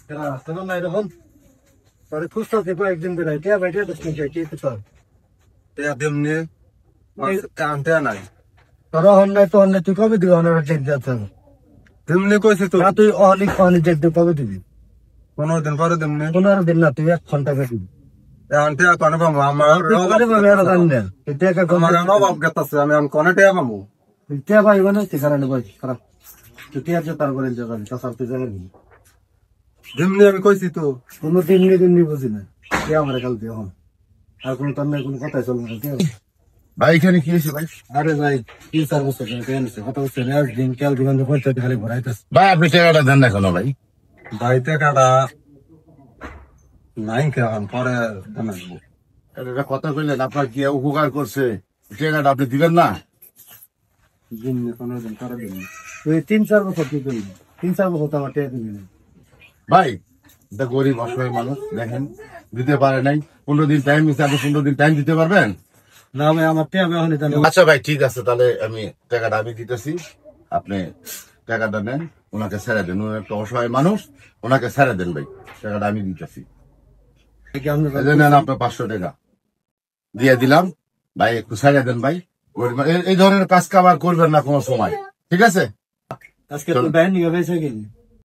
তোর না এরকম তোরে খুঁজতে থেকে একদিন বেড়াই টিয়া বাইটে দশটা কি তোর টিয়া দেমনি আনতে নাই তোর অন্যায় তো অন্যায় তুই কবে দিবি অনেক চেক দিতে দেমনি কইছে তো তুই অনেক অনেক চেক দিয়ে কবে দিবি 15 দিন পরে দেমনি 15 দিন না তুই 1 ঘন্টা বেশি আনতে কোন পাবো আমার অভাব গেতাছে আমি কোন টিয়া পাবো টিয়া ভাই মানে সেখানে বই খারাপ তুই টিয়া যে তার করে জায়গা তাছাড়া তুই জায়গা দিবি দেমনি আমি কইছি তো কোনো দিন বুঝি না টিয়া আমার কাল দিয়ে এখন আর কোনো তার নাই কোনো কথাই চলবে না ভাই এখানে কি হয়েছে ভাই? আরে ভাই কি সার্ভিস কথা হচ্ছে দিন কাল দিন পয়সা খালি ভরাইতেছে ভাই আপনি টাকাটা দেন না কেন ভাই? ভাইতে কাটা নাই কেমন পরে জানাবো এটা কথা কইলেন আপনার কি উপকার করছে, টাকাটা আপনি দিবেন না? দিন 15 দিন পরে দিন তুই 3-4 বছর কি করবি 3-4 বছর তো আমার টিয়া দিবি না ভাই এটা গরিব অসহায় মানুষ, দেখেন দিতে পারে নাই, 15 দিন টাইম দিচ্ছে, আপনি 15 দিন টাইম দিতে পারবেন না আমি আমার টিয়া আমি জানি আচ্ছা ভাই ঠিক আছে, তাহলে আমি টাকাটা আমি দিতেছি, আপনি টাকাটা নেন, ওনাকে ছেড়ে দেন, উনি একটা অসহায় মানুষ, ওনাকে ছেড়ে দেন ভাই, টাকাটা আমি দিতেছি। নেন আপনার 500 টাকা দিয়ে দিলাম ভাই, একটু ছেড়ে দেন ভাই, এই ধরনের কাজ কাবার করবেন না কোনো সময়, ঠিক আছে? আজকে তো ব্যান নিয়ে গেছে কি